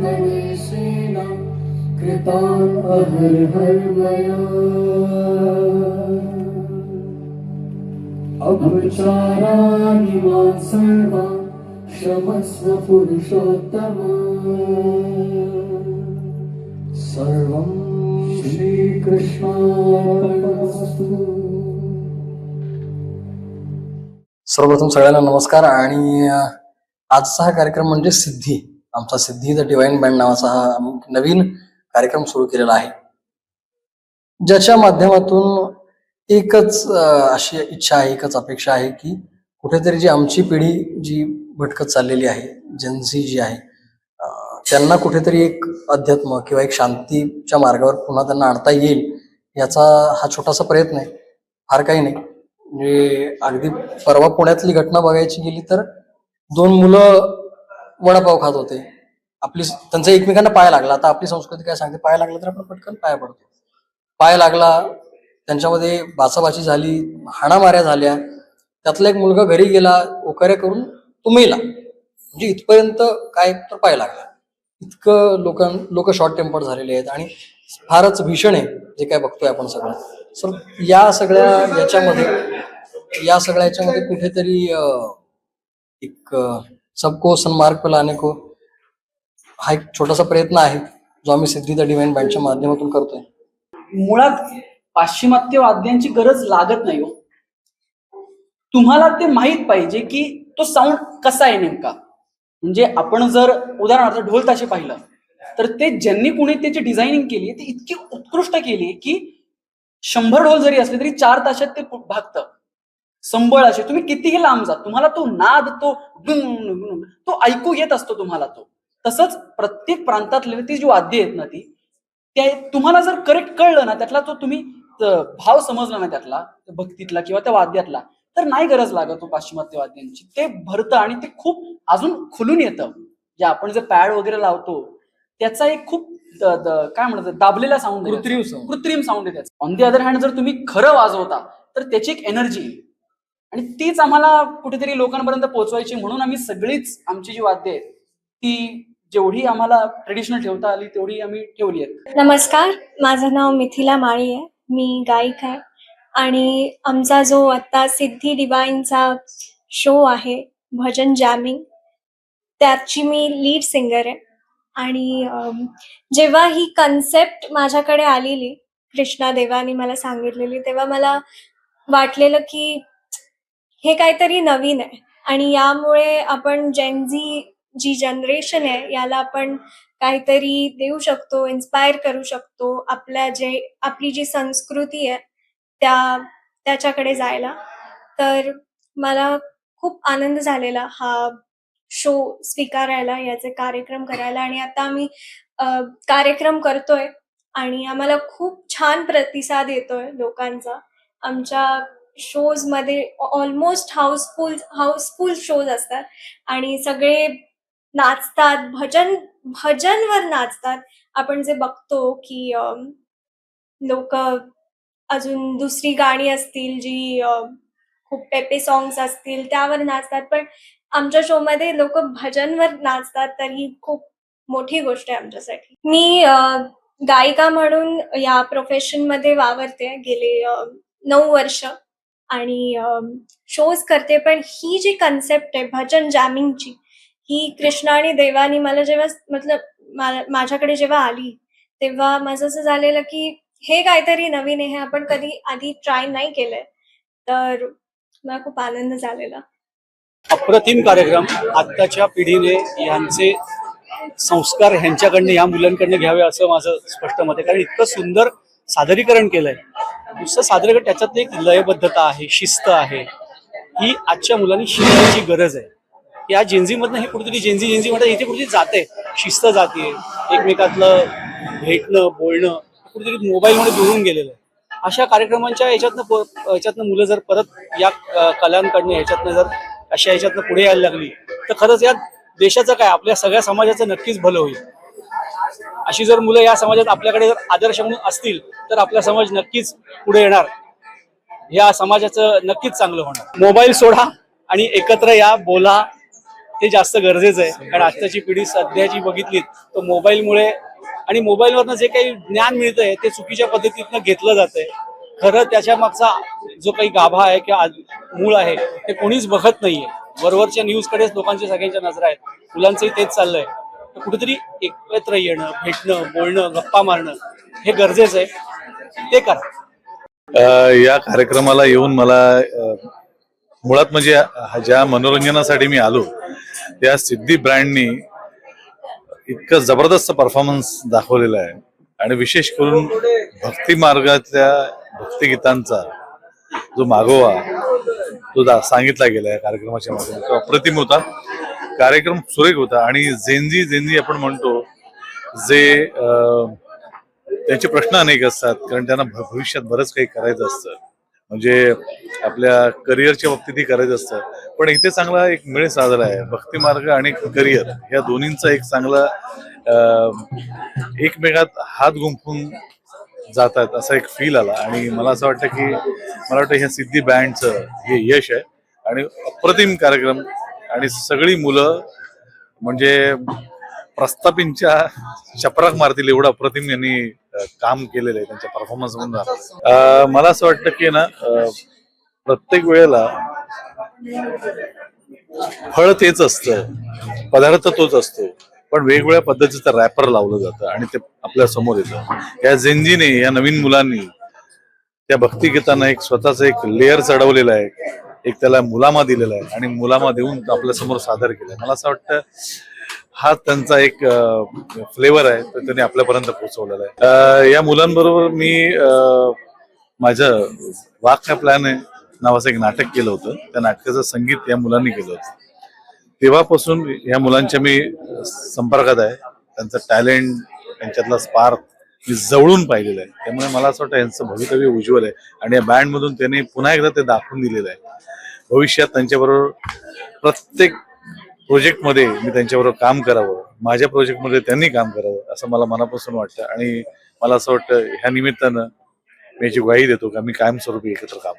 गणेशेन कृतान् अहर्हर्मया अपचाराणि मां सर्वान् क्षमस्व पुरुषोत्तम सर्वं श्रीकृष्णार्पणमस्तु। सर्वप्रथम सगळ्यांना नमस्कार। आणि आजचा हा कार्यक्रम म्हणजे सिद्धी, आमचा सिद्धी द डिवाइन बँड नावाचा हा आम्ही नवीन कार्यक्रम सुरू केलेला आहे, ज्याच्या माध्यमातून एकच अशी इच्छा आहे, एकच अपेक्षा आहे की कुठेतरी जी आमची पिढी जी भटकत चाललेली आहे, जेनझी जी आहे, त्यांना कुठेतरी एक अध्यात्म किंवा एक शांतीच्या मार्गावर पुन्हा त्यांना आणता येईल, याचा हा छोटासा प्रयत्न आहे। फार काही नाही, म्हणजे अगदी परवा पुण्यातली घटना बघायची गेली तर 2 मुलं वडापाव खात होते, त्यांचा एकमेकांना पाय लागला। आता आपली संस्कृती काय सांगते, पाय लागला तर आपण पटकन पाय पडतो। पाय लागला, त्यांच्यामध्ये बाचाबाची झाली, हाणामाऱ्या झाल्या, त्यातला एक मुलगा घरी गेला, ओकाऱ्या करून तो मेला। म्हणजे इथपर्यंत काय तर पाय लागला, इतकं लोक शॉर्ट टेम्पर्ड झालेले आहेत आणि फारच भीषण आहे जे काय बघतोय आपण सगळं। सर या सगळ्या याच्यामध्ये कुठेतरी एक सबको सन्मार्ग पे लाने को हा एक छोटासा प्रयत्न आहे, जो आम्ही सिद्धी द डिवाइन बँडच्या माध्यमातून करतोय। मुळात पाश्चिमात्य वाद्यांची गरज लागत नाही हो। तुम्हाला ते माहित पाहिजे की तो साऊंड कसा आहे नेमका। म्हणजे आपण जर उदाहरणार्थ ढोल ताशे पाहिलं तर ते ज्यांनी कुणी त्याची डिझायनिंग केली ती इतकी उत्कृष्ट केली की 100 ढोल जरी असले तरी 4 तासात ते भागतं। संबळ असे तुम्ही कितीही लांब जा, तुम्हाला तो नाद, तो ऐकू येत असतो तुम्हाला तो। तसंच प्रत्येक प्रांतातले ती जी वाद्य आहेत ना, ती तुम्हाला जर करेक्ट कळलं ना, त्यातला तो तुम्ही भाव समजला ना त्यातला भक्तीतला किंवा त्या वाद्यातला, तर नाही गरज लागत तो पाश्चिमात्य वाद्यांची। ते भरतं आणि ते खूप अजून खुलून येतं। जे आपण जे पॅड वगैरे लावतो त्याचा एक खूप काय म्हणतात दाबलेला साऊंड, कृत्रिम साऊंड आहे त्याचा। ऑन दी अदर हँड जर तुम्ही खरं वाजवता तर त्याची एक एनर्जी येईल आणि तीच आम्हाला कुठेतरी लोकांपर्यंत पोहोचवायची। म्हणून आम्ही सगळीच आमची जी वाद्य आहेत ती जेवढी आम्हाला ट्रेडिशनल ठेवता आली तेवढी आम्ही ठेवली आहेत। नमस्कार, माझं नाव मिथिला माळी आहे, मी गायक आहे आणि आमचा जो आता सिद्धी डिवाइनचा शो आहे भजन जॅमिंग, त्याची मी लीड सिंगर आहे। आणि जेव्हा ही कन्सेप्ट माझ्याकडे आलेली, कृष्णा देवानी मला सांगितलेली, तेव्हा मला वाटलेलं की हे काहीतरी नवीन आहे आणि यामुळे आपण जेनझी जी जनरेशन आहे याला आपण काहीतरी देऊ शकतो, इन्स्पायर करू शकतो, आपली जी संस्कृती आहे त्याच्याकडे जायला। तर मला खूप आनंद झालेला हा शो स्वीकारायला, याचे कार्यक्रम करायला। आणि आता आम्ही कार्यक्रम करतोय आणि आम्हाला खूप छान प्रतिसाद येतोय लोकांचा। आमच्या शोज मध्ये ऑलमोस्ट हाऊसफुल शोज असतात आणि सगळे नाचतात, भजनवर नाचतात। आपण जे बघतो की लोक अजून दुसरी गाणी असतील जी खूप पेपे सॉंग्स असतील त्यावर नाचतात, पण आमच्या शो मध्ये लोक भजनवर नाचतात, तर ही खूप मोठी गोष्ट आहे आमच्यासाठी। मी गायिका म्हणून या प्रोफेशन मध्ये वावरते गेले 9 वर्ष आणि शोज करते। पण ही जी कन्सेप्ट आहे भजन जॅमिंगची, ही कृष्णा आणि देवानी मला जेव्हा माझ्याकडे जेव्हा आली तेव्हा माझं असं झालेलं की हे काहीतरी नवीन आहे, हे आपण कधी आधी ट्राय नाही केलंय, तर मला खूप आनंद झालेला। अप्रतिम कार्यक्रम। आत्ताच्या पिढीने यांचे संस्कार ह्यांच्याकडनं, या मुलांकडनं घ्यावे असं माझं स्पष्ट मत आहे। कारण इतकं सुंदर सादरीकरण केलंय, नुसतं सादरीकरण, त्याच्यात एक लयबद्धता आहे, शिस्त आहे, ही आजच्या मुलांनी शिकण्याची गरज आहे। या जेनझीमधनं हे कुठेतरी जेनझी म्हणतात, इथे कुठेतरी जाते, शिस्त जाते, एकमेकातलं भेटणं बोलणं कुठेतरी मोबाईलमध्ये दुरून गेलेलं आहे। अशा कार्यक्रमांच्या याच्यातनं मुलं जर परत या कलांकडनं ह्याच्यातनं जर अशा ह्याच्यातनं पुढे यायला लागली तर खरंच या देशाचं काय, आपल्या सगळ्या समाजाचं नक्कीच भलं होईल। अशी जर मुलं या समाजात आपल्याकडे जर आदर्श म्हणून असतील तर आपला समाज नक्कीच पुढे येणार, या समाजाचं नक्कीच चांगलं होणार। मोबाईल सोडा आणि एकत्र या, बोला, ते जास्त गरजेचं आहे. कारण आत्ताची पिढी सध्याची बघितलीत तर मोबाईलमुळे आणि मोबाईलवरनं जे काही ज्ञान मिळतंय ते चुकीच्या पद्धतीनं घेतलं जातंय. खरं त्याच्या मागचा जो काही गाभा आहे किंवा मूळ आहे ते कोणीच बघत नाहीये. वरवरच्या न्यूजकडेच लोकांच्या सगळ्यांच्या नजरा आहेत. मुलांचंही तेच चाललंय. तर कुठेतरी एकत्र येणं, भेटणं, बोलणं, गप्पा मारणं हे गरजेचं आहे. ते करा. या कार्यक्रमाला येऊन मला मुळात म्हणजे ज्या मनोरंजनासाठी मी आलो त्या सिद्धी ब्रँडनी इतकं जबरदस्त परफॉर्मन्स दाखवलेला आहे आणि विशेष करून भक्ती मार्गातल्या भक्तिगीतांचा जो मागोवा तो सांगितला गेला या कार्यक्रमाच्या माध्यमातून तो अप्रतिम होता. कार्यक्रम सुरेख होता आणि जेनजी आपण म्हणतो जे त्यांचे प्रश्न अनेक असतात कारण त्यांना भविष्यात बरंच काही करायचं असतं म्हणजे आपल्या करिअरच्या बाबतीतही करायचं असतं. पण इथे चांगला एक मेळ साधला आहे. भक्ती मार्ग आणि करिअर या दोन्हींचा एक चांगला एकमेकात हात गुंफून जातात असा एक फील आला आणि मला असं वाटतं की मला वाटतं ह्या सिद्धी बँडचं हे यश आहे आणि अप्रतिम कार्यक्रम आणि सगळी मुलं म्हणजे प्रस्थापींच्या चपराक मारतील एवढं अप्रतिम यांनी काम केलेलं आहे त्यांच्या परफॉर्मन्स मधून. मला असं वाटतं की ना प्रत्येक वेळेला फळ तेच असतं, पदार्थ तोच असतो, पण वेगवेगळ्या पद्धतीचं रॅपर लावलं जातं आणि ते आपल्या समोर येतं. या जेनजीने या नवीन मुलांनी त्या भक्तिगीतांना एक स्वतःच एक लेअर चढवलेला आहे, एक त्याला मुलामा दिलेला आहे आणि मुलामा देऊन आपल्या समोर सादर केलंय. मला असं वाटतं हा त्यांचा एक फ्लेवर आहे तर त्यांनी आपल्यापर्यंत पोहोचवलेला आहे. या मुलांबरोबर मी माझं वाघ का प्लॅन आहे नावाचं एक नाटक केलं होतं. त्या नाटकाचं संगीत या मुलांनी केलं होतं. तेव्हापासून या मुलांच्या मी संपर्कात आहे. त्यांचं टॅलेंट, त्यांच्यातला स्पार्क मी जवळून पाहिलेलं आहे. त्यामुळे मला असं वाटतं यांचं भवितव्य उज्ज्वल आहे आणि या बँड मधून त्यांनी पुन्हा एकदा ते दाखवून दिलेलं आहे. भविष्यात त्यांच्याबरोबर प्रत्येक प्रोजेक्टमध्ये मी त्यांच्याबरोबर काम करावं, माझ्या प्रोजेक्टमध्ये त्यांनी काम करावं असं मला मनापासून वाटतं आणि मला असं वाटतं ह्या निमित्तानं मी याची ग्वाही देतो की आम्ही कायमस्वरूपी एकत्र काम